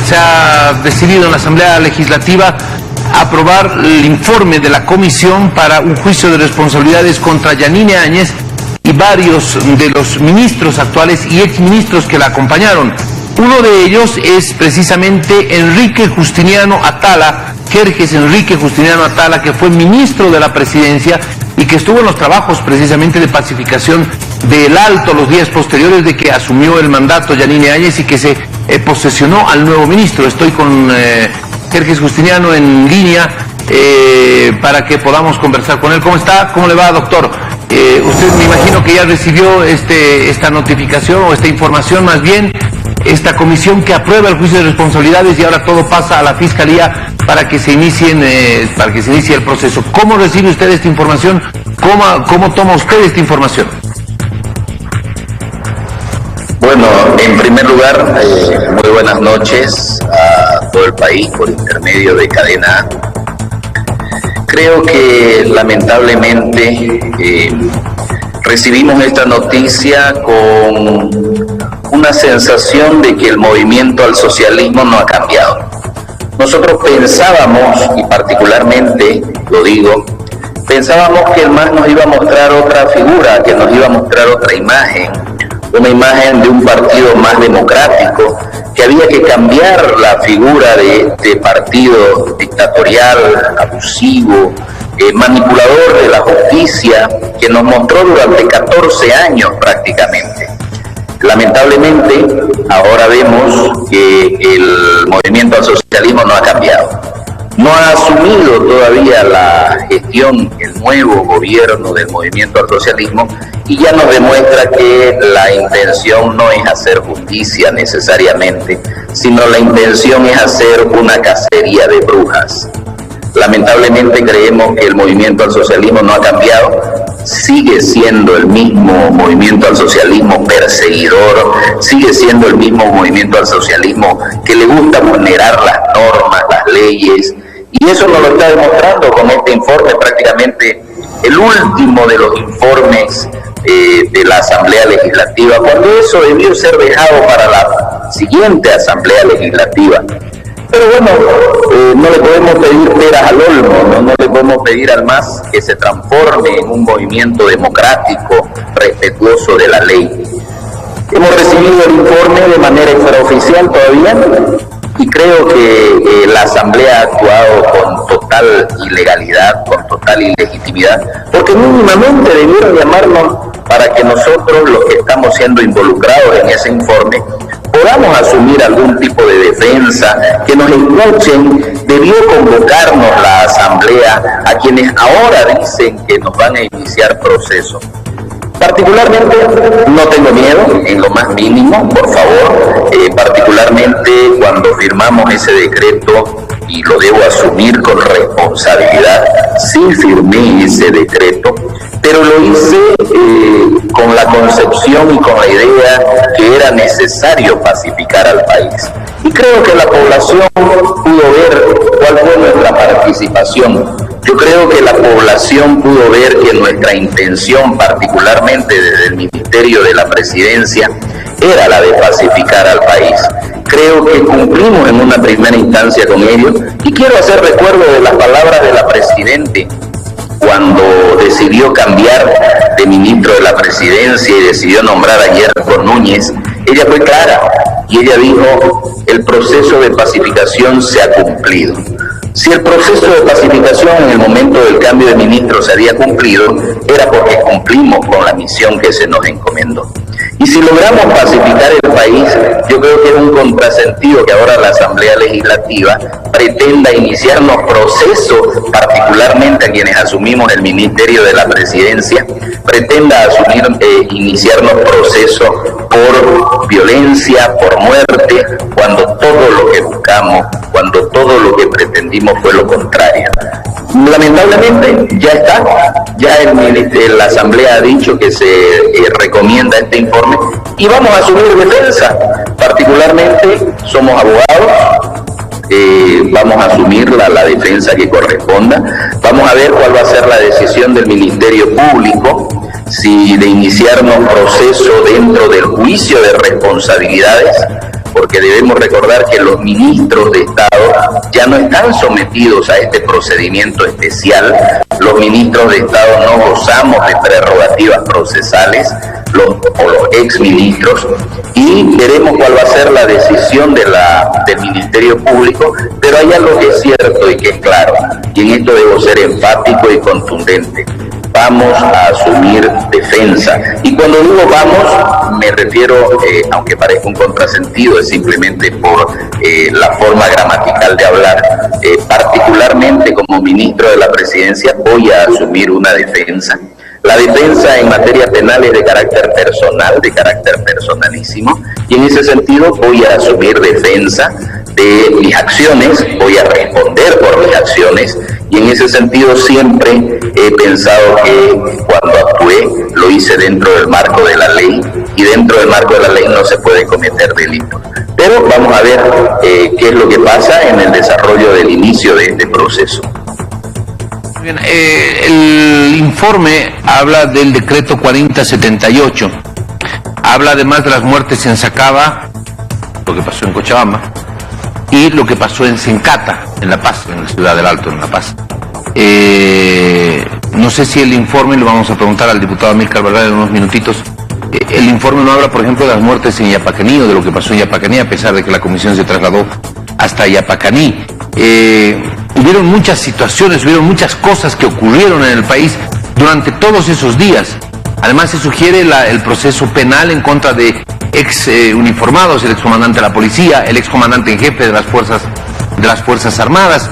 se ha decidido en la Asamblea Legislativa aprobar el informe de la comisión para un juicio de responsabilidades contra Yanine Áñez y varios de los ministros actuales y exministros que la acompañaron. Uno de ellos es precisamente Enrique Justiniano Atala, Jerjes Enrique Justiniano Atala, que fue ministro de la presidencia y que estuvo en los trabajos precisamente de pacificación del Alto los días posteriores de que asumió el mandato Yanine Áñez y que se posesionó al nuevo ministro. Estoy con Jerjes Justiniano en línea para que podamos conversar con él. ¿Cómo está? ¿Cómo le va, doctor? Usted me imagino que ya recibió esta notificación o esta información más bien, esta comisión que aprueba el juicio de responsabilidades y ahora todo pasa a la Fiscalía para que se inicie el proceso. ¿Cómo recibe usted esta información? ¿Cómo toma usted esta información? Bueno, en primer lugar, muy buenas noches a todo el país por intermedio de Cadena A. Creo que lamentablemente recibimos esta noticia con una sensación de que el movimiento al socialismo no ha cambiado. Nosotros pensábamos, y particularmente lo digo, pensábamos que el MAS nos iba a mostrar otra figura, que nos iba a mostrar otra imagen, una imagen de un partido más democrático, que había que cambiar la figura de este partido dictatorial, abusivo, manipulador de la justicia, que nos mostró durante 14 años prácticamente. Lamentablemente, ahora vemos que el movimiento al socialismo no ha cambiado. No ha asumido todavía la gestión el nuevo gobierno del movimiento al socialismo y ya nos demuestra que la intención no es hacer justicia necesariamente, sino la intención es hacer una cacería de brujas. Lamentablemente creemos que el movimiento al socialismo no ha cambiado, sigue siendo el mismo movimiento al socialismo perseguidor, sigue siendo el mismo movimiento al socialismo que le gusta vulnerar las normas, las leyes, y eso nos lo está demostrando con este informe, prácticamente el último de los informes de la Asamblea Legislativa, cuando eso debió ser dejado para la siguiente Asamblea Legislativa. Pero bueno, no le podemos pedir peras al olmo, no le podemos pedir al MAS que se transforme en un movimiento democrático, respetuoso de la ley. Hemos recibido el informe de manera extraoficial todavía y creo que la Asamblea ha actuado con total ilegalidad, con total ilegitimidad, porque mínimamente debieron llamarnos para que nosotros, los que estamos siendo involucrados en ese informe, podamos asumir algún tipo de defensa, que nos escuchen. Debió convocarnos la Asamblea a quienes ahora dicen que nos van a iniciar proceso. Particularmente no tengo miedo en lo más mínimo, por favor, particularmente cuando firmamos ese decreto, y lo debo asumir con responsabilidad, sí firmé ese decreto, pero lo hice con la concepción y con la idea que era necesario pacificar al país. Y creo que la población pudo ver cuál fue nuestra participación. Yo creo que la población pudo ver que nuestra intención, particularmente desde el Ministerio de la Presidencia, era la de pacificar al país. Creo que cumplimos en una primera instancia con ello y quiero hacer recuerdo de las palabras de la Presidente cuando decidió cambiar de ministro de la Presidencia y decidió nombrar a Yerko Núñez. Ella fue clara y ella dijo: el proceso de pacificación se ha cumplido. Si el proceso de pacificación en el momento del cambio de ministro se había cumplido, era porque cumplimos con la misión que se nos encomendó. Y si logramos pacificar el país, yo creo que es un contrasentido que ahora la Asamblea Legislativa pretenda iniciarnos procesos, particularmente a quienes asumimos el Ministerio de la Presidencia, pretenda iniciarnos procesos por violencia, por muerte, cuando todo lo que buscamos, cuando todo lo que pretendimos fue lo contrario. Lamentablemente ya está, ya la Asamblea ha dicho que se recomienda este informe y vamos a asumir defensa. Particularmente somos abogados, vamos a asumir la defensa que corresponda. Vamos a ver cuál va a ser la decisión del Ministerio Público, si de iniciarnos proceso dentro del juicio de responsabilidades, porque porque debemos recordar que los ministros de Estado ya no están sometidos a este procedimiento especial. Los ministros de Estado no gozamos de prerrogativas procesales, los exministros, y veremos cuál va a ser la decisión del Ministerio Público, pero hay algo que es cierto y que es claro, y en esto debo ser enfático y contundente: vamos a asumir defensa. Y cuando digo vamos, me refiero, aunque parezca un contrasentido, es simplemente por la forma gramatical de hablar. Particularmente como ministro de la Presidencia voy a asumir una defensa. La defensa en materia penal es de carácter personal, de carácter personalísimo, y en ese sentido voy a asumir defensa de mis acciones, voy a responder por mis acciones, y en ese sentido siempre he pensado que cuando actué lo hice dentro del marco de la ley, y dentro del marco de la ley no se puede cometer delitos. Pero vamos a ver qué es lo que pasa en el desarrollo del inicio de este proceso. Bien, el informe habla del decreto 4078, habla además de las muertes en Sacaba, lo que pasó en Cochabamba, y lo que pasó en Sencata, en La Paz, en la ciudad del Alto, en La Paz. No sé si el informe, lo vamos a preguntar al diputado Amílcar Barrera en unos minutitos, el informe no habla, por ejemplo, de las muertes en Yapacaní o de lo que pasó en Yapacaní, a pesar de que la comisión se trasladó hasta Yapacaní. Hubieron muchas situaciones, hubieron muchas cosas que ocurrieron en el país durante todos esos días. Además se sugiere el proceso penal en contra de uniformados, el excomandante de la policía, el excomandante en jefe de las Fuerzas Armadas.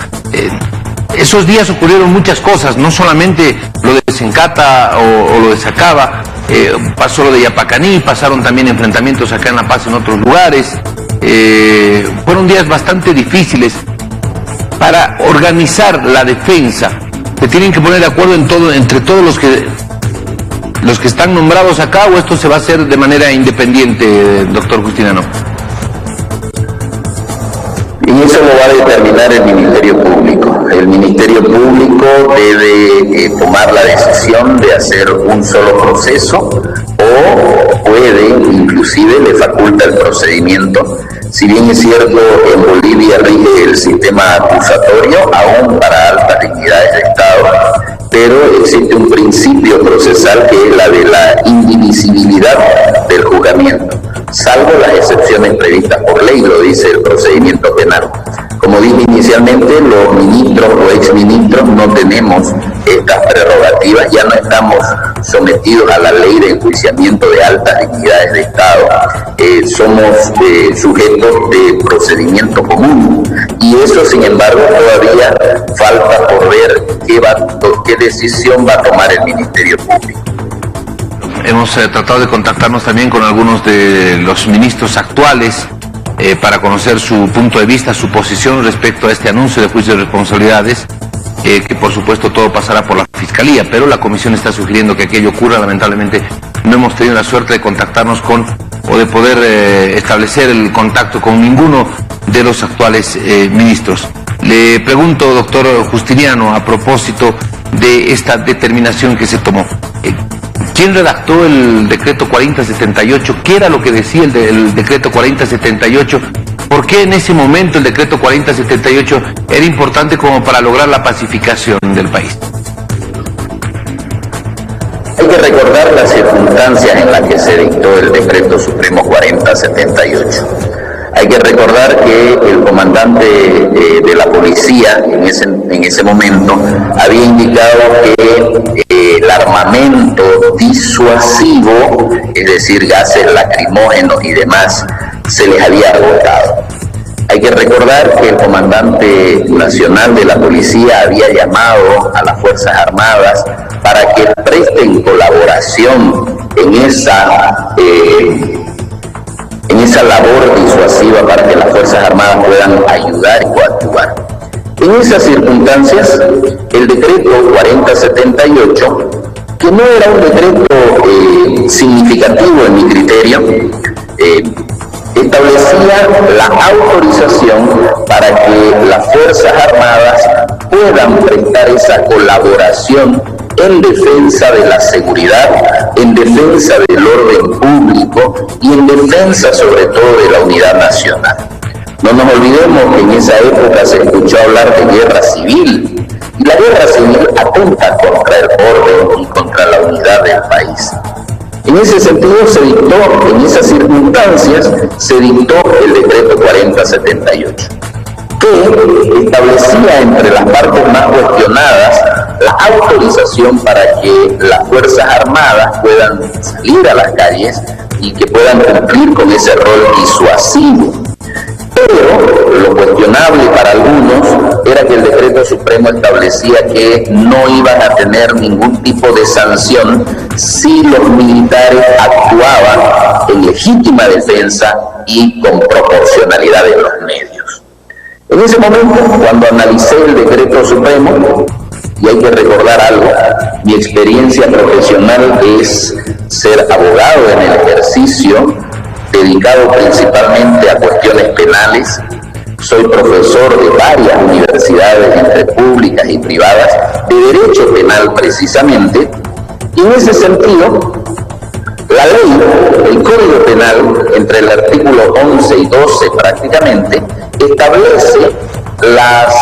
Esos días ocurrieron muchas cosas, no solamente lo de Sencata o lo de Sacaba, pasó lo de Yapacaní, pasaron también enfrentamientos acá en La Paz en otros lugares. Fueron días bastante difíciles. Para organizar la defensa se tienen que poner de acuerdo entre todos los que están nombrados acá, o esto se va a hacer de manera independiente, doctor Justiniano. Y eso lo va a determinar el Ministerio Público. El Ministerio Público debe tomar la decisión de hacer un solo proceso, o puede, inclusive le faculta el procedimiento. Si bien es cierto, en Bolivia rige el sistema acusatorio, aún para altas dignidades de Estado, pero existe un principio procesal que es la de la indivisibilidad del juzgamiento, salvo las excepciones previstas por ley, lo dice el procedimiento penal. Como dije inicialmente, los ministros o exministros no tenemos estas prerrogativas, ya no estamos sometidos a la ley de enjuiciamiento de altas dignidades de Estado, somos sujetos de procedimiento común, y eso sin embargo todavía falta por ver qué decisión va a tomar el Ministerio Público. Hemos tratado de contactarnos también con algunos de los ministros actuales para conocer su punto de vista, su posición respecto a este anuncio de juicio de responsabilidades, que por supuesto todo pasará por la Fiscalía, pero la Comisión está sugiriendo que aquello ocurra. Lamentablemente no hemos tenido la suerte de contactarnos o de poder establecer el contacto con ninguno de los actuales ministros. Le pregunto, doctor Justiniano, a propósito de esta determinación que se tomó, ¿quién redactó el decreto 4078? ¿Qué era lo que decía el decreto 4078? ¿Por qué en ese momento el decreto 4078 era importante como para lograr la pacificación del país? Hay que recordar las circunstancias en las que se dictó el decreto supremo 4078. Hay que recordar que el comandante de la policía en ese momento había indicado que el armamento disuasivo, es decir, gases lacrimógenos y demás, se les había agotado. Hay que recordar que el comandante nacional de la policía había llamado a las Fuerzas Armadas para que presten colaboración en esa labor disuasiva para que las Fuerzas Armadas puedan ayudar y coadyuvar. En esas circunstancias, el decreto 4078, que no era un decreto significativo en mi criterio, establecía la autorización para que las Fuerzas Armadas puedan prestar esa colaboración en defensa de la seguridad, en defensa del orden público y en defensa sobre todo de la unidad nacional. No nos olvidemos que en esa época se escuchó hablar de guerra civil, y la guerra civil atenta contra el orden y contra la unidad del país. En ese sentido se dictó, en esas circunstancias, se dictó el decreto 4078, que establecía entre las partes más cuestionadas la autorización para que las Fuerzas Armadas puedan salir a las calles y que puedan cumplir con ese rol disuasivo. Pero lo cuestionable para algunos era que el decreto supremo establecía que no iban a tener ningún tipo de sanción si los militares actuaban en legítima defensa y con proporcionalidad en los medios. En ese momento, cuando analicé el decreto supremo, y hay que recordar algo, mi experiencia profesional es ser abogado en el ejercicio, dedicado principalmente a cuestiones penales. Soy profesor de varias universidades, entre públicas y privadas, de derecho penal precisamente, y en ese sentido, la ley, el Código Penal, entre el artículo 11 y 12 prácticamente, establece las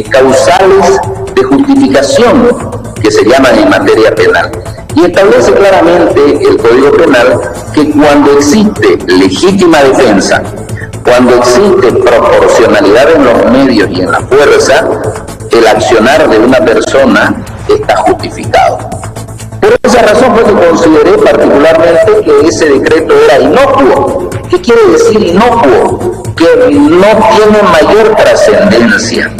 causales de justificación que se llaman en materia penal. Y establece claramente el Código Penal que cuando existe legítima defensa, cuando existe proporcionalidad en los medios y en la fuerza, el accionar de una persona está justificado. Por esa razón fue que consideré particularmente que ese decreto era inocuo. ¿Qué quiere decir inocuo? Que no tiene mayor trascendencia.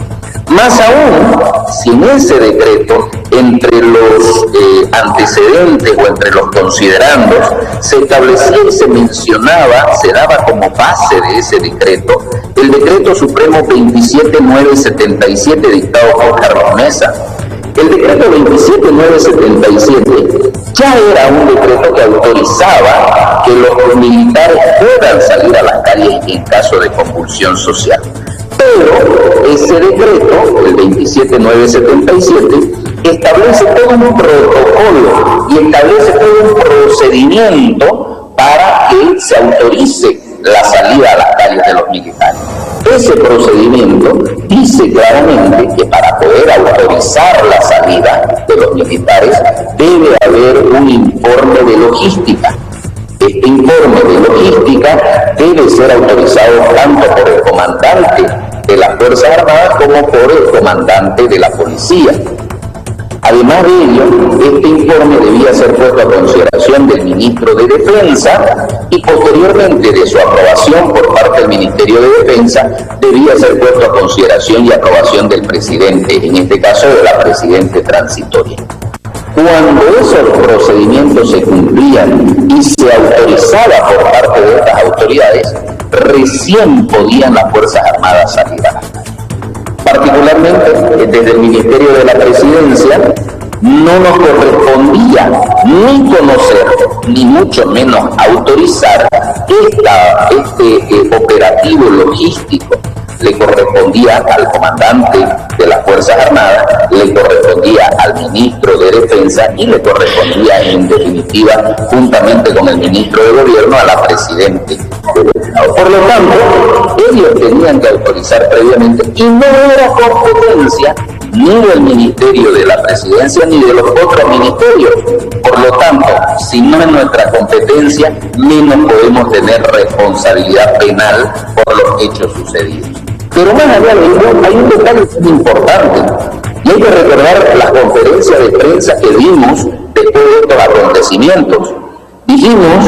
Más aún, si en ese decreto, entre los antecedentes o entre los considerandos, se establecía y se mencionaba, se daba como base de ese decreto, el decreto supremo 27977 dictado por Carlos Mesa. El decreto 27977 ya era un decreto que autorizaba que los militares puedan salir a las calles en caso de convulsión social. Pero ese decreto, el 27977, establece todo un protocolo y establece todo un procedimiento para que se autorice la salida a las calles de los militares. Ese procedimiento dice claramente que para poder autorizar la salida de los militares debe haber un informe de logística. Este informe de logística debe ser autorizado tanto por el comandante de las Fuerzas Armadas como por el comandante de la policía. Además de ello, este informe debía ser puesto a consideración del ministro de Defensa y posteriormente de su aprobación por parte del Ministerio de Defensa debía ser puesto a consideración y aprobación del presidente, en este caso de la presidente transitoria. Cuando esos procedimientos se cumplían y se autorizaba por parte de estas autoridades, recién podían las Fuerzas Armadas salir a la calle. Particularmente desde el Ministerio de la Presidencia no nos correspondía ni conocer, ni mucho menos autorizar este operativo logístico. Le correspondía al comandante de las Fuerzas Armadas, le correspondía al ministro de Defensa y le correspondía en definitiva, juntamente con el ministro de Gobierno, a la presidente del Estado. Por lo tanto, ellos tenían que autorizar previamente y no era competencia ni del Ministerio de la Presidencia ni de los otros ministerios. Por lo tanto, si no es nuestra competencia, menos podemos tener responsabilidad penal por los hechos sucedidos. Pero más allá de ello, hay un detalle importante, y hay que recordar las conferencias de prensa que dimos después de estos acontecimientos. Dijimos,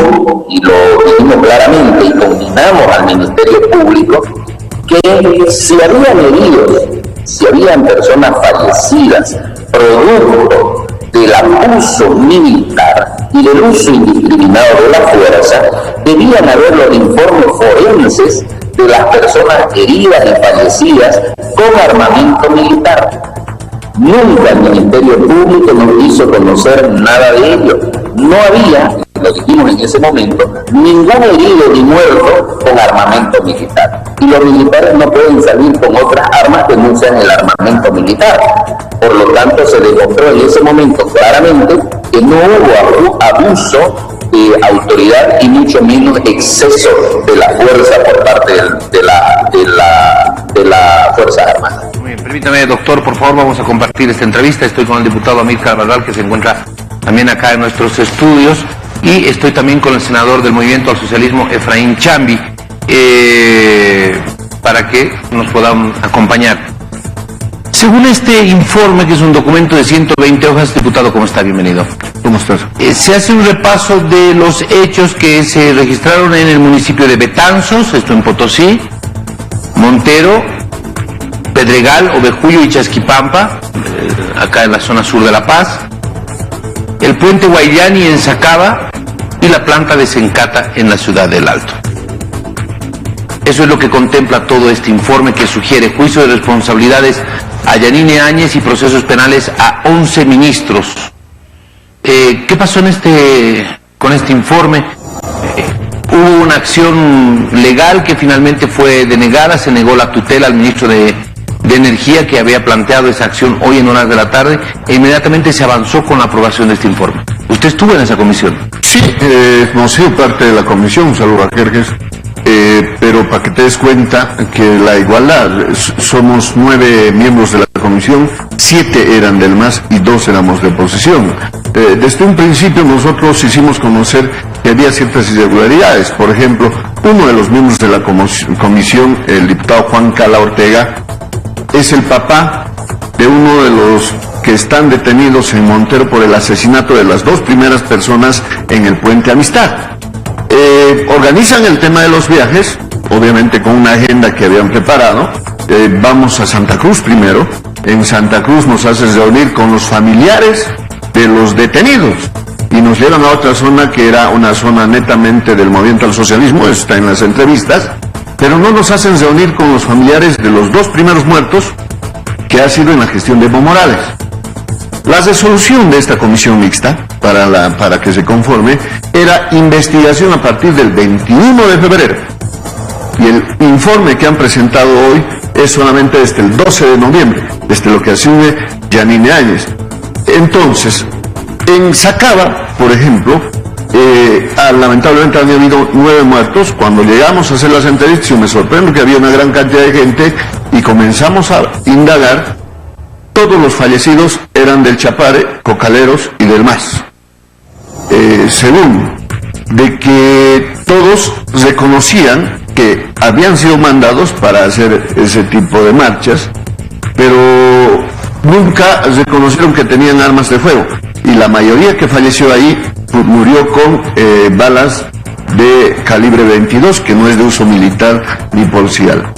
y lo dijimos claramente, y combinamos al Ministerio Público, que si habían heridos, si habían personas fallecidas, producto del abuso militar y del uso indiscriminado de la fuerza, debían haber los informes forenses de las personas heridas y fallecidas con armamento militar. Nunca el Ministerio Público nos hizo conocer nada de ello. No había lo dijimos en ese momento, ningún herido ni muerto con armamento militar. Y los militares no pueden salir con otras armas que no sean el armamento militar. Por lo tanto, se demostró en ese momento claramente que no hubo abuso de autoridad y mucho menos exceso de la fuerza por parte de la Fuerza Armada. Muy bien, permítame, doctor, por favor, vamos a compartir esta entrevista. Estoy con el diputado Amílcar Cabral, que se encuentra también acá en nuestros estudios, y estoy también con el senador del Movimiento al Socialismo, Efraín Chambi, para que nos puedan acompañar. Según este informe, que es un documento de 120 hojas, diputado, ¿cómo está? Bienvenido. ¿Cómo estás? Se hace un repaso de los hechos que se registraron en el municipio de Betanzos, esto en Potosí, Montero, Pedregal, Ovejuyo y Chasquipampa, acá en la zona sur de La Paz, el puente Guayani en Sacaba y la planta de Sencata en la ciudad del Alto. Eso es lo que contempla todo este informe, que sugiere juicio de responsabilidades a Yanine Áñez y procesos penales a 11 ministros. ¿Qué pasó con este informe? Hubo una acción legal que finalmente fue denegada, se negó la tutela al ministro de Energía, que había planteado esa acción hoy en horas de la tarde, e inmediatamente se avanzó con la aprobación de este informe. ¿Usted estuvo en esa comisión? Sí, hemos sido parte de la comisión, un saludo a Jerjes, pero para que te des cuenta que la igualdad, somos 9 miembros de la comisión, 7 eran del MAS y 2 éramos de oposición. Desde un principio nosotros hicimos conocer que había ciertas irregularidades. Por ejemplo, uno de los miembros de la comisión, el diputado Juan Cala Ortega, es el papá de uno de los que están detenidos en Montero por el asesinato de las 2 primeras personas en el Puente Amistad. Organizan el tema de los viajes, obviamente con una agenda que habían preparado. Vamos a Santa Cruz primero. En Santa Cruz nos hacen reunir con los familiares de los detenidos y nos llevan a otra zona que era una zona netamente del Movimiento al Socialismo, eso está en las entrevistas, pero no nos hacen reunir con los familiares de los 2 primeros muertos, que ha sido en la gestión de Evo Morales. La resolución de esta comisión mixta, para que se conforme, era investigación a partir del 21 de febrero. Y el informe que han presentado hoy es solamente desde el 12 de noviembre, desde lo que asume Yanine Áñez. Entonces, en Sacaba, por ejemplo, lamentablemente han habido 9 muertos. Cuando llegamos a hacer las entrevistas, yo me sorprendo que había una gran cantidad de gente y comenzamos a indagar. Todos los fallecidos eran del Chapare, Cocaleros y del MAS. Según de que todos reconocían que habían sido mandados para hacer ese tipo de marchas, pero nunca reconocieron que tenían armas de fuego. Y la mayoría que falleció ahí murió con balas de calibre 22, que no es de uso militar ni policial.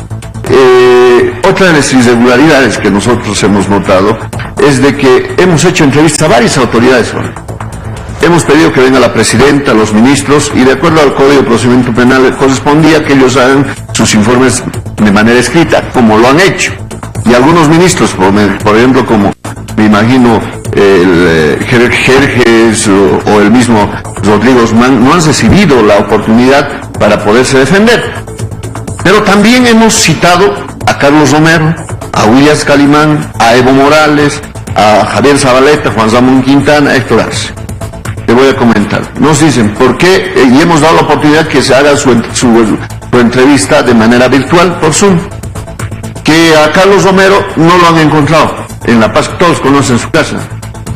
Otra de las irregularidades que nosotros hemos notado es de que hemos hecho entrevistas a varias autoridades. Hemos pedido que venga la presidenta, los ministros, y de acuerdo al Código de Procedimiento Penal correspondía que ellos hagan sus informes de manera escrita, como lo han hecho. Y algunos ministros, por ejemplo, como me imagino el Jerjes o el mismo Rodrigo Osman, no han recibido la oportunidad para poderse defender. Pero también hemos citado a Carlos Romero, a William Calimán, a Evo Morales, a Javier Zabaleta, Juan Ramón Quintana, a Héctor Arce. Te voy a comentar. Nos dicen por qué, y hemos dado la oportunidad que se haga su entrevista de manera virtual por Zoom. Que a Carlos Romero no lo han encontrado en La Paz, todos conocen su casa.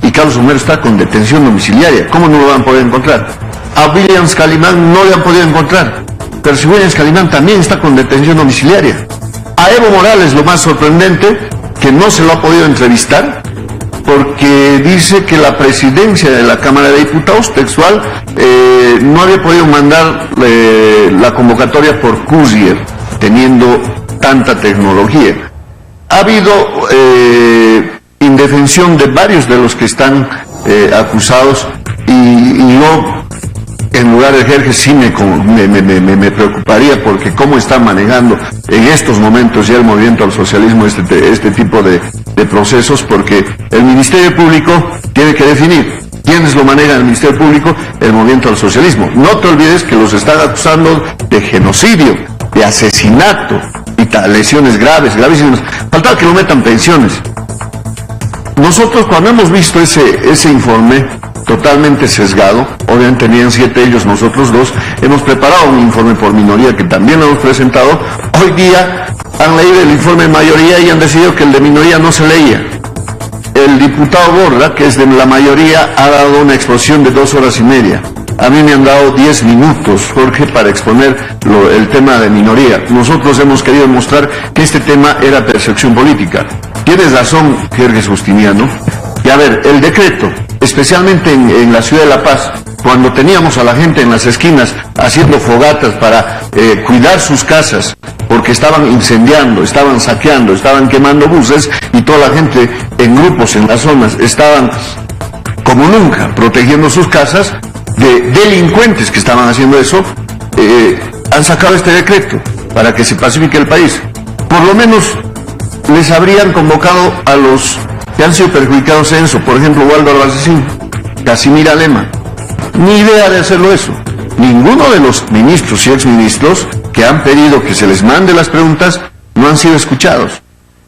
Y Carlos Romero está con detención domiciliaria. ¿Cómo no lo van a poder encontrar? A William Calimán no le han podido encontrar. Pero si William Calimán también está con detención domiciliaria. A Evo Morales, lo más sorprendente, que no se lo ha podido entrevistar, porque dice que la presidencia de la Cámara de Diputados, textual, no había podido mandar la convocatoria por courier, teniendo tanta tecnología. Ha habido indefensión de varios de los que están acusados, y yo, en lugar de Jerjes, sí me preocuparía, porque cómo está manejando en estos momentos ya el Movimiento al Socialismo este tipo de procesos, porque el Ministerio Público tiene que definir ¿Quiénes lo manejan en el Ministerio Público? El Movimiento al Socialismo. No te olvides que los están acusando de genocidio, de asesinato y lesiones graves, gravísimas. Faltaba que lo metan pensiones. Nosotros, cuando hemos visto ese informe totalmente sesgado, obviamente tenían 7 ellos, nosotros 2, hemos preparado un informe por minoría que también lo hemos presentado. Hoy día han leído el informe de mayoría y han decidido que el de minoría no se leía. El diputado Borda, que es de la mayoría, ha dado una exposición de 2 horas y media. A mí me han dado 10 minutos, Jorge, para exponer el tema de minoría. Nosotros hemos querido mostrar que este tema era percepción política. Tienes razón, Jerjes Justiniano. Y a ver, el decreto, especialmente en la ciudad de La Paz, cuando teníamos a la gente en las esquinas haciendo fogatas para cuidar sus casas, porque estaban incendiando, estaban saqueando, estaban quemando buses, y toda la gente en grupos en las zonas estaban como nunca protegiendo sus casas de delincuentes que estaban haciendo eso, han sacado este decreto para que se pacifique el país. Por lo menos les habrían convocado a los que han sido perjudicados en eso, por ejemplo Waldo Albarracín, Casimira Lema. Ni idea de hacerlo eso. Ninguno de los ministros y exministros que han pedido que se les mande las preguntas no han sido escuchados.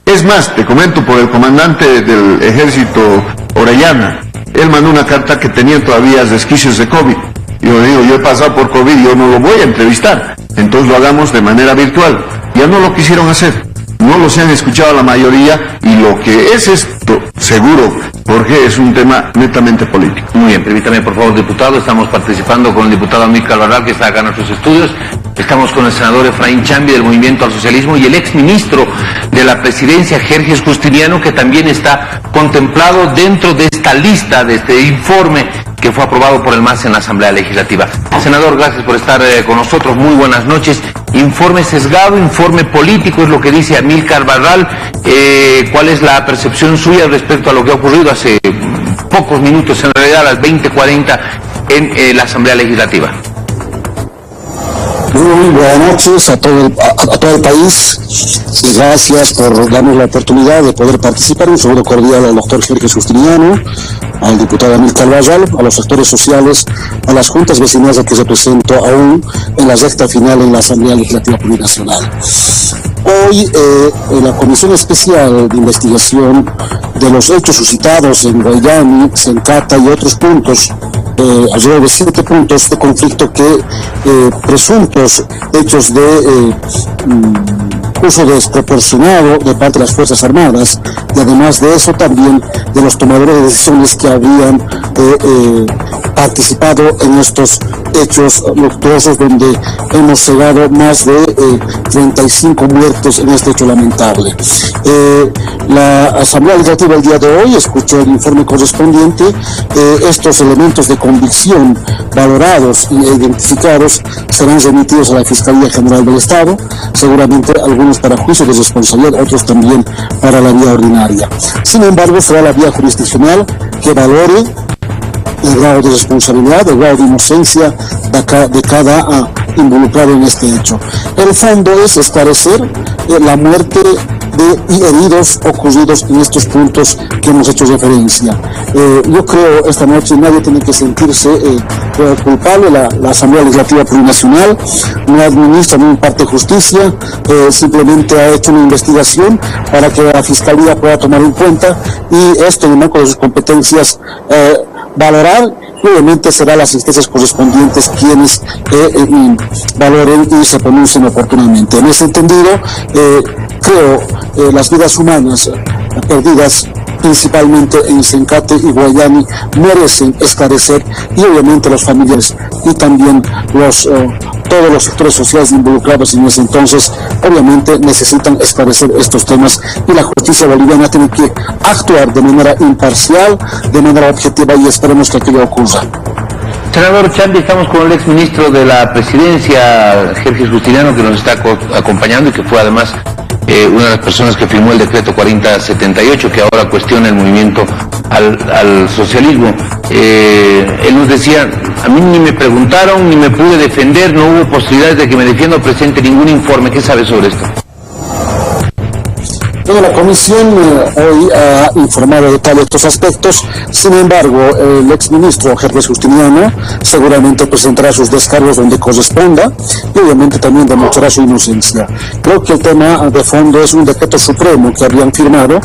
Es más, te comento por el comandante del ejército Orellana. Él mandó una carta que tenía todavía resquicios de COVID. Yo digo, yo he pasado por COVID, yo no lo voy a entrevistar. Entonces lo hagamos de manera virtual. Ya no lo quisieron hacer. No los han escuchado a la mayoría, y lo que es esto, seguro, porque es un tema netamente político. Muy bien, permítame por favor, diputado, estamos participando con el diputado Amílcar Cabral, que está acá en nuestros estudios. Estamos con el senador Efraín Chambi del Movimiento al Socialismo y el exministro de la Presidencia, Jerjes Justiniano, que también está contemplado dentro de esta lista, de este informe que fue aprobado por el MAS en la Asamblea Legislativa. Senador, gracias por estar con nosotros, muy buenas noches. Informe sesgado, informe político, es lo que dice Amílcar Cabral. ¿Cuál es la percepción suya respecto a lo que ha ocurrido hace pocos minutos, en realidad a las 20:40 en la Asamblea Legislativa? Muy buenas noches a todo el país, y gracias por darnos la oportunidad de poder participar. Un saludo cordial al doctor Jerjes Justiniano, al diputado Amílcar Cabral, a los actores sociales, a las juntas vecinales a que represento aún en la recta final en la Asamblea Legislativa Plurinacional. Hoy la Comisión Especial de Investigación de los hechos suscitados en Guayani, Sencata y otros puntos, alrededor de 7 puntos de conflicto que presuntos hechos de uso desproporcionado de parte de las Fuerzas Armadas, y además de eso también de los tomadores de decisiones que habían participado en estos hechos luctuosos, donde hemos llegado más de 35 muertos en este hecho lamentable. La Asamblea Legislativa el día de hoy escuchó el informe correspondiente. Estos elementos de convicción valorados e identificados serán remitidos a la Fiscalía General del Estado, seguramente algunos para juicio de responsabilidad, otros también para la vía ordinaria. Sin embargo, será la vía jurisdiccional que valore el grado de responsabilidad, el grado de inocencia de cada involucrado en este hecho. El fondo es esclarecer la muerte y heridos ocurridos en estos puntos que hemos hecho referencia. Yo creo esta noche nadie tiene que sentirse culpable. La Asamblea Legislativa Plurinacional no administra ni imparte justicia, simplemente ha hecho una investigación para que la Fiscalía pueda tomar en cuenta, y esto en el marco de sus competencias valorar. Obviamente serán las instancias correspondientes quienes valoren y se pronuncien oportunamente. En ese entendido, creo las vidas humanas perdidas principalmente en Sencate y Guayani merecen esclarecer, y obviamente los familiares y también todos los sectores sociales involucrados en ese entonces obviamente necesitan esclarecer estos temas, y la justicia boliviana tiene que actuar de manera imparcial, de manera objetiva, y esperemos que aquello ocurra. Senador Chambi, estamos con el exministro de la Presidencia, Jerjes Justiniano, que nos está acompañando y que fue además una de las personas que firmó el decreto 4078, que ahora cuestiona el movimiento al socialismo. Él nos decía, a mí ni me preguntaron, ni me pude defender, no hubo posibilidades de que me defienda o presente ningún informe. ¿Qué sabe sobre esto? Bueno, la comisión hoy ha informado de tales estos aspectos. Sin embargo, el exministro Jerjes Justiniano seguramente presentará sus descargos donde corresponda y obviamente también demostrará su inocencia. Creo que el tema de fondo es un decreto supremo que habían firmado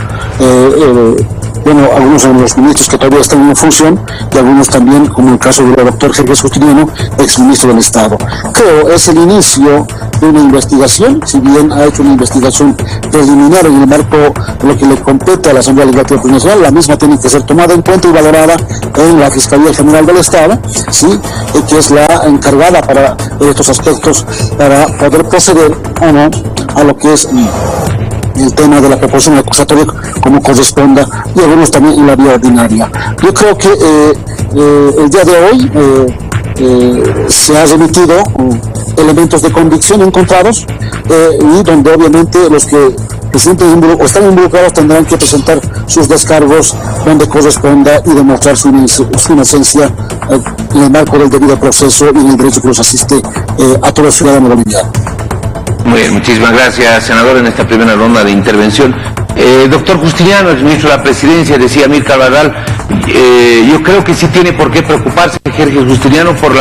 bueno, algunos de los ministros que todavía están en función y algunos también, como el caso del doctor Jerjes Justiniano, exministro del Estado. Creo es el inicio de una investigación, si bien ha hecho una investigación preliminar en el marco de lo que le compete a la Asamblea Legislativa Plurinacional, la misma tiene que ser tomada en cuenta y valorada en la Fiscalía General del Estado, ¿sí? Que es la encargada para estos aspectos, para poder proceder o no a lo que es el tema de la proposición acusatoria como corresponda y algunos también en la vía ordinaria. Yo creo que el día de hoy se ha remitido elementos de convicción encontrados y donde obviamente los que están involucrados tendrán que presentar sus descargos donde corresponda y demostrar su inocencia en el marco del debido proceso y en el derecho que los asiste a todos los ciudadanos bolivianos. Muy bien, muchísimas gracias, senador, en esta primera ronda de intervención. Doctor Justiniano, el ministro de la Presidencia, decía Amílcar Cabral, yo creo que sí tiene por qué preocuparse Jerjes Justiniano por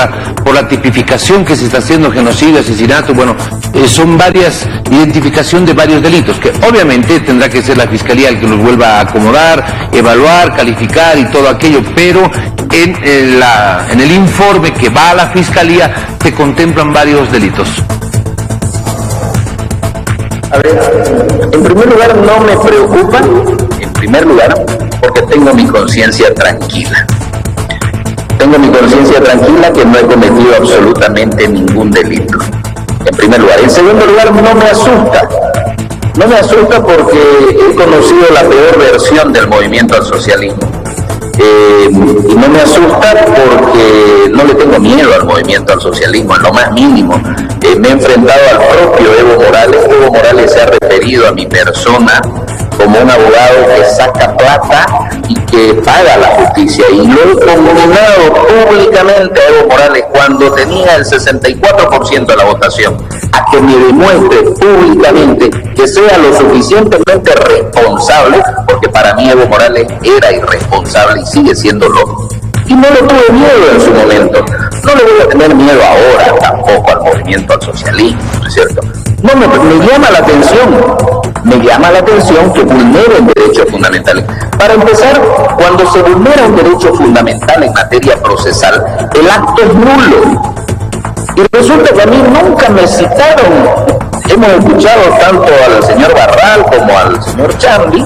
la tipificación que se está haciendo, genocidio, asesinato, bueno, son identificación de varios delitos, que obviamente tendrá que ser la Fiscalía el que los vuelva a acomodar, evaluar, calificar y todo aquello, pero en el informe que va a la Fiscalía se contemplan varios delitos. A ver, en primer lugar no me preocupa, porque tengo mi conciencia tranquila. Tengo mi conciencia tranquila que no he cometido absolutamente ningún delito. En primer lugar. En segundo lugar, no me asusta. No me asusta porque he conocido la peor versión del movimiento al socialismo. Y no me asusta porque no le tengo miedo al movimiento al socialismo, en lo más mínimo. Me he enfrentado al propio Evo Morales. Evo Morales se ha referido a mi persona como un abogado que saca plata y que paga la justicia. Y lo he condenado públicamente a Evo Morales cuando tenía el 64% de la votación, a que me demuestre públicamente que sea lo suficientemente responsable, porque para mí Evo Morales era irresponsable y sigue siéndolo. Y no le tuve miedo en su momento. No le voy a tener miedo ahora tampoco al movimiento al socialismo, ¿no es cierto? No, me llama la atención que vulneren derechos fundamentales. Para empezar, cuando se vulnera un derecho fundamental en materia procesal, el acto es nulo. Y resulta que a mí nunca me citaron. Hemos escuchado tanto al señor Barral como al señor Chambi,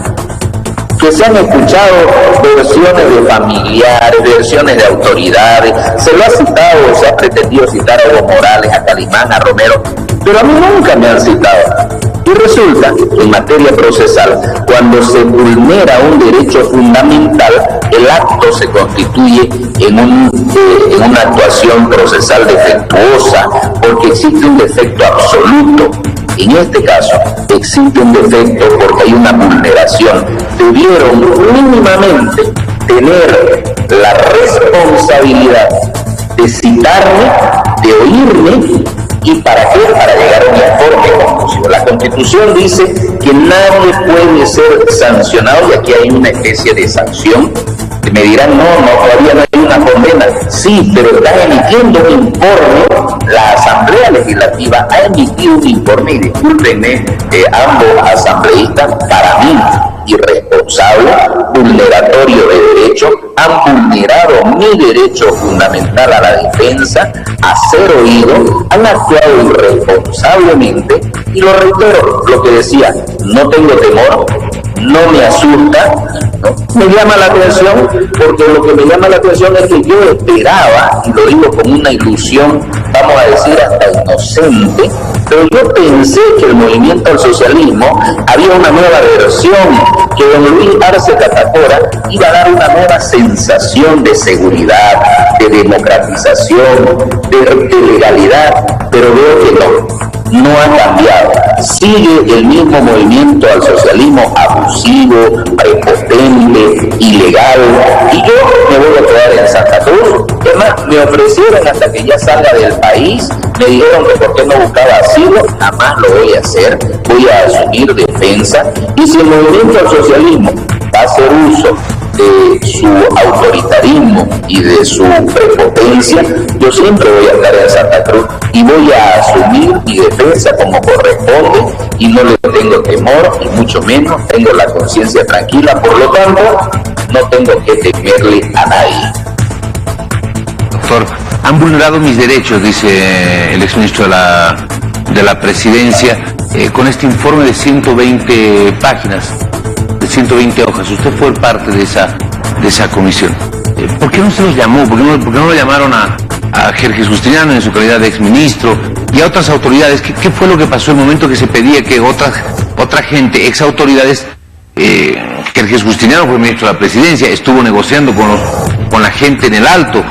que se han escuchado versiones de familiares, versiones de autoridades, se lo ha citado, se ha pretendido citar a Evo Morales, a Calimán, a Romero, pero a mí nunca me han citado. Y resulta que en materia procesal, cuando se vulnera un derecho fundamental, el acto se constituye en una actuación procesal defectuosa, porque existe un defecto absoluto. En este caso, existe un defecto porque hay una vulneración. Debieron mínimamente tener la responsabilidad de citarme, de oírme, ¿y para qué? Para llegar a un informe conclusivo. La Constitución dice que nadie puede ser sancionado y aquí hay una especie de sanción. Me dirán, no, todavía no hay una condena. Sí, pero está emitiendo un informe, la Asamblea Legislativa ha emitido un informe, y discúlpenme, ambos asambleístas, para mí, irresponsable, vulneratorio de derecho, han vulnerado mi derecho fundamental a la defensa, a ser oído, han actuado irresponsablemente, y lo reitero, lo que decía, no tengo temor, no me asusta, ¿no? Me llama la atención, porque lo que me llama la atención es que yo esperaba, y lo digo con una ilusión, vamos a decir hasta inocente, pero yo pensé que el movimiento al socialismo había una nueva versión, que don Luis Arce Catacora iba a dar una nueva sensación de seguridad, de democratización, de legalidad, pero veo que no ha cambiado. Sigue el mismo movimiento al socialismo abusivo, prepotente, inconstitucional, ilegal, y yo me voy a quedar en Santa Cruz. Además, me ofrecieron hasta que ya salga del país, me dijeron que por qué no buscaba asilo. Jamás lo voy a hacer, voy a asumir defensa, y si el movimiento al socialismo va a hacer uso de su autoritarismo y de su prepotencia, yo siempre voy a estar en Santa Cruz y voy a asumir mi defensa como corresponde, y no le tengo temor, y mucho menos tengo la conciencia tranquila. Por lo tanto, no tengo que temerle a nadie. Doctor, han vulnerado mis derechos, dice el exministro de la Presidencia, con este informe de 120 páginas, de 120 hojas. Usted fue parte de esa comisión. ¿Por qué no se los llamó? ¿Por qué no lo llamaron a Jerjes Justiniano en su calidad de exministro y a otras autoridades? ¿Qué fue lo que pasó el momento que se pedía que otra gente, ex autoridades, Jerjes Justiniano fue ministro de la Presidencia, estuvo negociando con la gente en el Alto?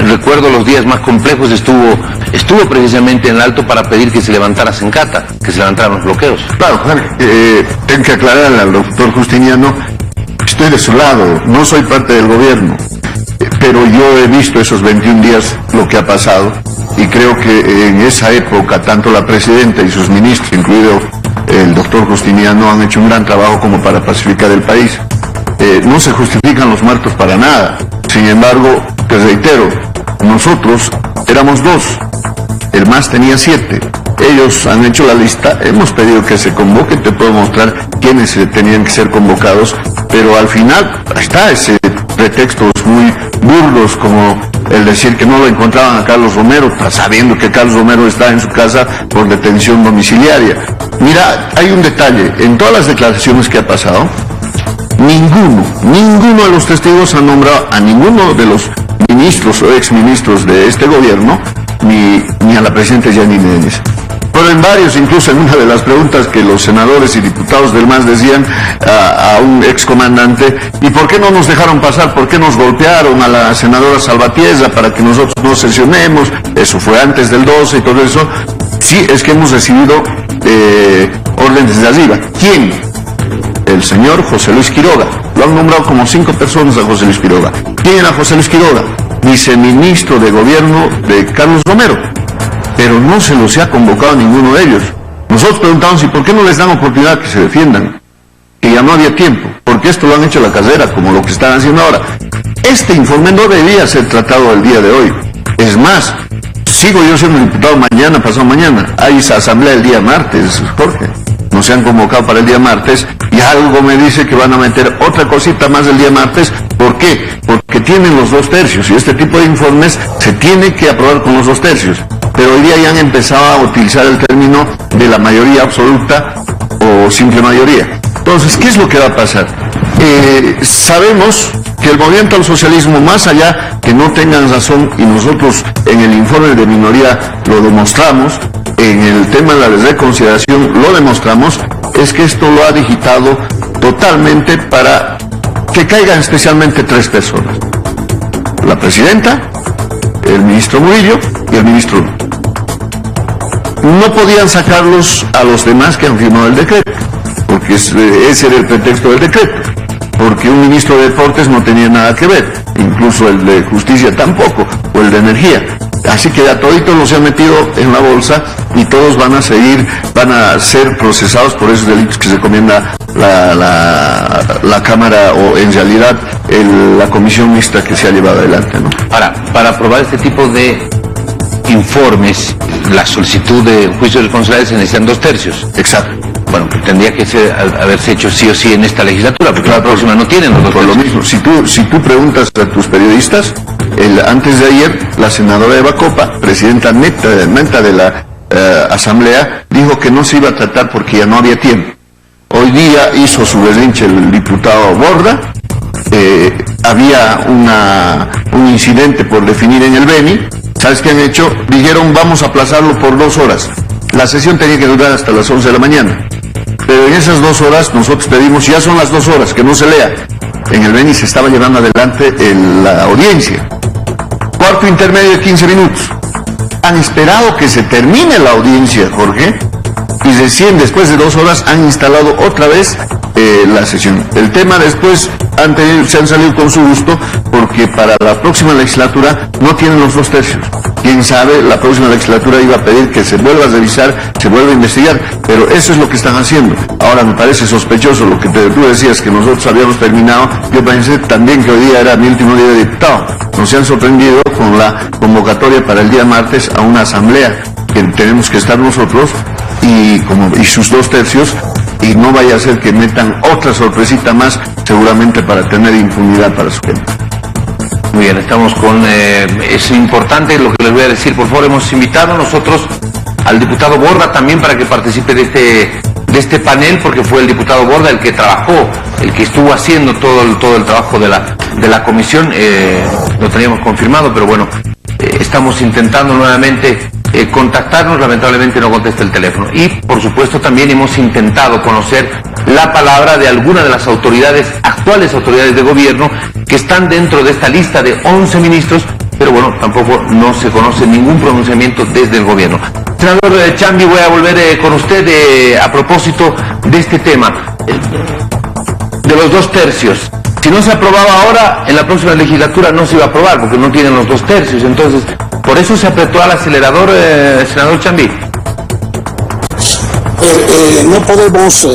Recuerdo los días más complejos, estuvo precisamente en el Alto para pedir que se levantara Sencata, que se levantaran los bloqueos. Claro, tengo que aclararle al doctor Justiniano, estoy de su lado, no soy parte del gobierno, pero yo he visto esos 21 días lo que ha pasado, y creo que en esa época tanto la presidenta y sus ministros, incluido el doctor Justiniano, han hecho un gran trabajo como para pacificar el país. No se justifican los muertos para nada. Sin embargo, te reitero, nosotros éramos 2, el MAS tenía 7. Ellos han hecho la lista, hemos pedido que se convoque, te puedo mostrar quiénes tenían que ser convocados, pero al final está ese pretextos muy burdos como el decir que no lo encontraban a Carlos Romero, sabiendo que Carlos Romero está en su casa por detención domiciliaria. Mira, hay un detalle, en todas las declaraciones que ha pasado, ninguno de los testigos ha nombrado a ninguno de los ministros o exministros de este gobierno, ni a la presidenta Yanine Áñez. Pero en varios, incluso en una de las preguntas que los senadores y diputados del MAS decían a un excomandante, ¿y por qué no nos dejaron pasar? ¿Por qué nos golpearon a la senadora Salvatierra para que nosotros no sesionemos? Eso fue antes del 12 y todo eso. Sí, es que hemos recibido órdenes de arriba. ¿Quién? El señor José Luis Quiroga. Lo han nombrado como 5 personas a José Luis Quiroga. ¿Quién era José Luis Quiroga? Viceministro de gobierno de Carlos Romero. Pero no se los ha convocado a ninguno de ellos. Nosotros preguntamos, ¿y por qué no les dan oportunidad que se defiendan? Que ya no había tiempo, porque esto lo han hecho a la carrera, como lo que están haciendo ahora. Este informe no debía ser tratado el día de hoy. Es más, sigo yo siendo diputado mañana, pasado mañana. Hay esa asamblea el día martes, Jorge. No se han convocado para el día martes, y algo me dice que van a meter otra cosita más el día martes. ¿Por qué? Porque tienen los 2 tercios, y este tipo de informes se tiene que aprobar con los 2 tercios. Pero hoy día ya han empezado a utilizar el término de la mayoría absoluta o simple mayoría. Entonces, ¿qué es lo que va a pasar? Sabemos que el movimiento al socialismo, más allá que no tengan razón, y nosotros en el informe de minoría lo demostramos, en el tema de la reconsideración lo demostramos, es que esto lo ha digitado totalmente para que caigan especialmente 3 personas. La presidenta, el ministro Murillo y el ministro. No podían sacarlos a los demás que han firmado el decreto, porque ese era el pretexto del decreto, porque un ministro de Deportes no tenía nada que ver, incluso el de Justicia tampoco, o el de Energía. Así que a toditos los han metido en la bolsa y todos van a ser procesados por esos delitos que se encomienda la Cámara, o en realidad la comisión mixta que se ha llevado adelante, ¿no? Ahora, para aprobar este tipo de informes, la solicitud de juicio de responsabilidades se necesitan 2 tercios. Exacto. Bueno, tendría que haberse hecho sí o sí en esta legislatura, porque la próxima no tienen los 2 por tercios. lo mismo, si tú preguntas a tus periodistas, antes de ayer, la senadora Eva Copa, presidenta neta de la Asamblea, dijo que no se iba a tratar porque ya no había tiempo. Hoy día hizo su berrinche el diputado Borda, había un incidente por definir en el Beni. ¿Sabes qué han hecho? Dijeron, vamos a aplazarlo por 2 horas. La sesión tenía que durar hasta las 11 de la mañana. Pero en esas 2 horas nosotros pedimos, ya son las 2 horas, que no se lea. En el Beni se estaba llevando adelante la audiencia. Cuarto intermedio de 15 minutos. Han esperado que se termine la audiencia, Jorge, y recién después de 2 horas han instalado otra vez la sesión. El tema después se han salido con su gusto porque para la próxima legislatura no tienen los 2 tercios. Quién sabe, la próxima legislatura iba a pedir que se vuelva a revisar, se vuelva a investigar, pero eso es lo que están haciendo. Ahora me parece sospechoso lo que tú decías, que nosotros habíamos terminado. Yo pensé también que hoy día era mi último día de diputado. Nos han sorprendido con la convocatoria para el día martes a una asamblea que tenemos que estar nosotros y sus 2 tercios, y no vaya a ser que metan otra sorpresita más, seguramente para tener impunidad para su gente. Muy bien, estamos con... es importante lo que les voy a decir. Por favor, hemos invitado nosotros al diputado Borda también para que participe de este panel, porque fue el diputado Borda el que trabajó, el que estuvo haciendo todo el trabajo de la comisión. Lo teníamos confirmado, pero bueno, estamos intentando nuevamente contactarnos. Lamentablemente no contesta el teléfono. Y por supuesto también hemos intentado conocer la palabra de alguna de las actuales autoridades de gobierno que están dentro de esta lista de 11 ministros, pero bueno, tampoco no se conoce ningún pronunciamiento desde el gobierno. Senador Chambi, voy a volver con usted a propósito de este tema, de los 2 tercios. Si no se aprobaba ahora, en la próxima legislatura no se iba a aprobar porque no tienen los 2 tercios. Entonces, por eso se apretó al acelerador, senador Chambi. No podemos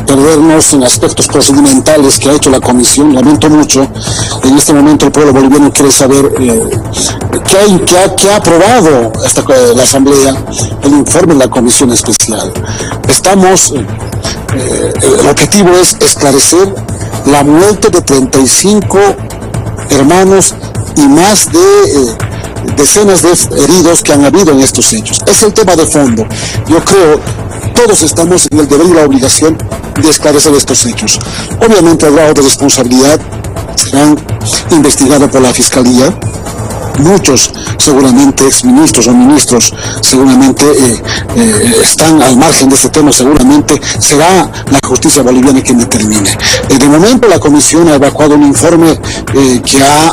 perdernos en aspectos procedimentales que ha hecho la comisión. Lamento mucho. En este momento el pueblo boliviano quiere saber qué ha aprobado la Asamblea, el informe de la comisión especial. El objetivo es esclarecer la muerte de 35 hermanos y más de decenas de heridos que han habido en estos hechos. Es el tema de fondo. Yo creo todos estamos en el deber y la obligación de esclarecer estos hechos. Obviamente el grado de responsabilidad serán investigados por la Fiscalía. Muchos seguramente exministros o ministros seguramente están al margen de este tema. Seguramente será la justicia boliviana quien determine. De momento la comisión ha evacuado un informe que ha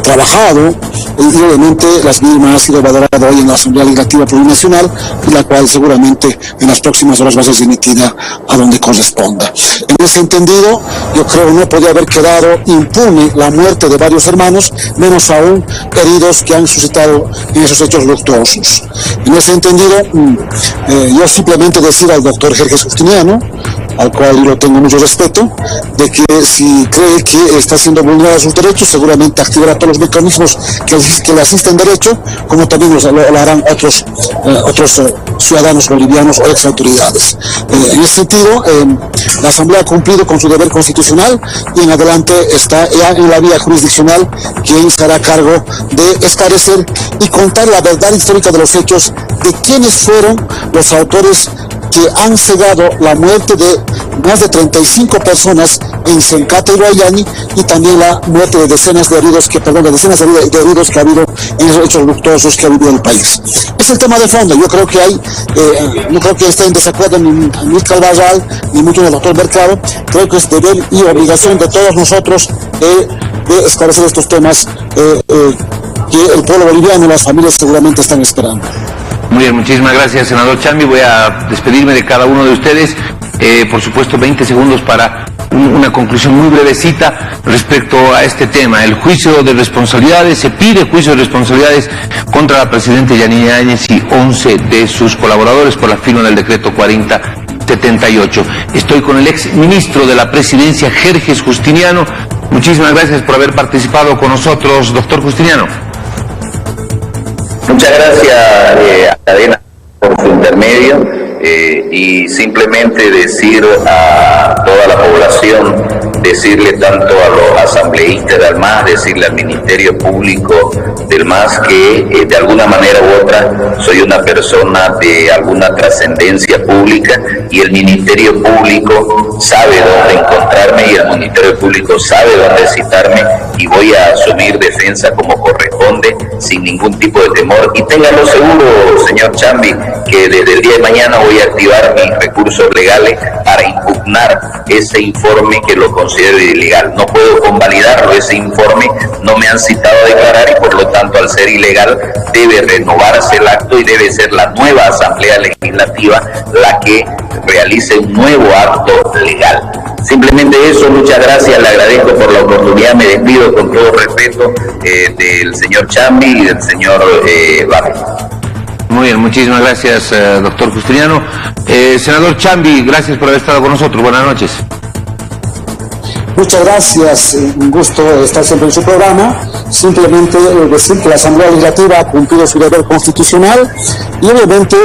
trabajado, y obviamente las mismas ha sido valorada hoy en la Asamblea Legislativa Plurinacional, y la cual seguramente en las próximas horas va a ser emitida a donde corresponda. En ese entendido, yo creo no podía haber quedado impune la muerte de varios hermanos, menos aún heridos que han suscitado en esos hechos luctuosos. En ese entendido, yo simplemente decir al doctor Jerjes Justiniano, al cual yo tengo mucho respeto, de que si cree que está siendo vulnerada sus derechos, seguramente activará todos los mecanismos que le asisten derecho, como también lo harán otros ciudadanos bolivianos o ex autoridades. En ese sentido, la Asamblea ha cumplido con su deber constitucional y en adelante está ya en la vía jurisdiccional quien se hará cargo de esclarecer y contar la verdad histórica de los hechos, de quiénes fueron los autores que han cegado la muerte de más de 35 personas en Sencata y Guayani, y también la muerte de decenas de heridos que ha habido en esos hechos luctuosos que ha vivido el país. Es el tema de fondo. Yo creo que no creo que esté en desacuerdo ni Amílcar Barral ni mucho del doctor Mercado. Creo que es deber y obligación de todos nosotros de esclarecer estos temas que el pueblo boliviano y las familias seguramente están esperando. Muy bien, muchísimas gracias, senador Chambi. Voy a despedirme de cada uno de ustedes. Por supuesto, 20 segundos para una conclusión muy brevecita respecto a este tema. El juicio de responsabilidades, se pide juicio de responsabilidades contra la presidenta Yanine Áñez y 11 de sus colaboradores por la firma del decreto 4078. Estoy con el ex ministro de la presidencia, Jerjes Justiniano. Muchísimas gracias por haber participado con nosotros, doctor Justiniano. Muchas gracias a Cadena por su intermedio, y simplemente decir a toda la población, decirle tanto a los asambleístas del MAS, decirle al Ministerio Público del MAS que de alguna manera u otra soy una persona de alguna trascendencia pública, y el Ministerio Público sabe dónde encontrarme y el Ministerio Público sabe dónde citarme, y voy a asumir defensa como corresponde sin ningún tipo de temor. Y ténganlo seguro, señor Chambi, que desde el día de mañana voy a activar mis recursos legales para impugnar impugnar ese informe que lo considero ilegal. No puedo convalidarlo, ese informe no me han citado a declarar y por lo tanto, al ser ilegal, debe renovarse el acto y debe ser la nueva Asamblea Legislativa la que realice un nuevo acto legal. Simplemente eso, muchas gracias, le agradezco por la oportunidad, me despido con todo respeto del señor Chambi y del señor Barrio. Muy bien, muchísimas gracias, doctor Justiniano. Senador Chambi, gracias por haber estado con nosotros. Buenas noches. Muchas gracias, un gusto estar siempre en su programa. Simplemente decir que la Asamblea Legislativa ha cumplido su deber constitucional y obviamente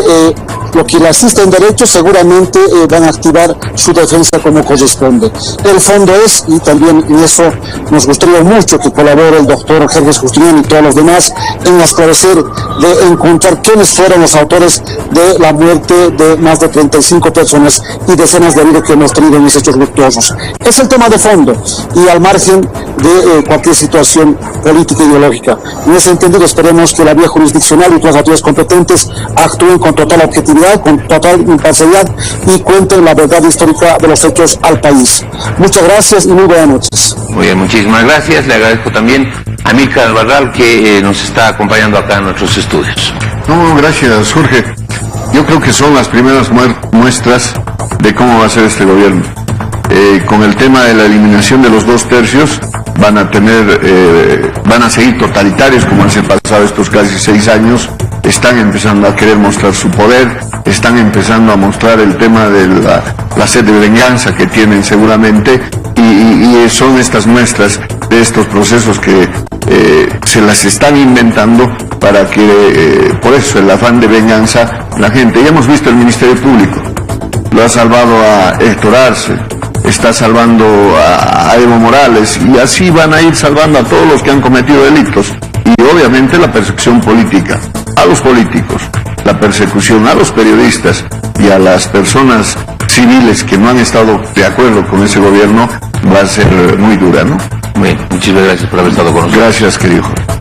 lo que le asiste en derecho seguramente van a activar su defensa como corresponde. El fondo es, y también en eso nos gustaría mucho que colabore el doctor Jerjes Justiniano y todos los demás, en esclarecer, de encontrar quiénes fueron los autores de la muerte de más de 35 personas y decenas de heridos que hemos tenido en esos hechos luctuosos. Es el tema de fondo y al margen de cualquier situación política e ideológica. En ese entendido esperemos que la vía jurisdiccional y todas las autoridades competentes actúen con total objetividad, con total imparcialidad y cuenten la verdad histórica de los hechos al país. Muchas gracias y muy buenas noches. Muy bien, muchísimas gracias. Le agradezco también a Amílcar Albarrán que nos está acompañando acá en nuestros estudios. No, gracias, Jorge. Yo creo que son las primeras muestras de cómo va a ser este gobierno. Con el tema de la eliminación de los 2/3 van a seguir totalitarios como han pasado estos casi 6 años. Están empezando a querer mostrar su poder, están empezando a mostrar el tema de la sed de venganza que tienen seguramente y son estas muestras de estos procesos que se las están inventando para que, por eso el afán de venganza, la gente, ya hemos visto el Ministerio Público, lo ha salvado a Héctor Arce, está salvando a Evo Morales y así van a ir salvando a todos los que han cometido delitos y obviamente la persecución política a los políticos, la persecución a los periodistas y a las personas civiles que no han estado de acuerdo con ese gobierno va a ser muy dura, ¿no? Muy bien, muchísimas gracias por haber estado con nosotros. Gracias, querido Jorge.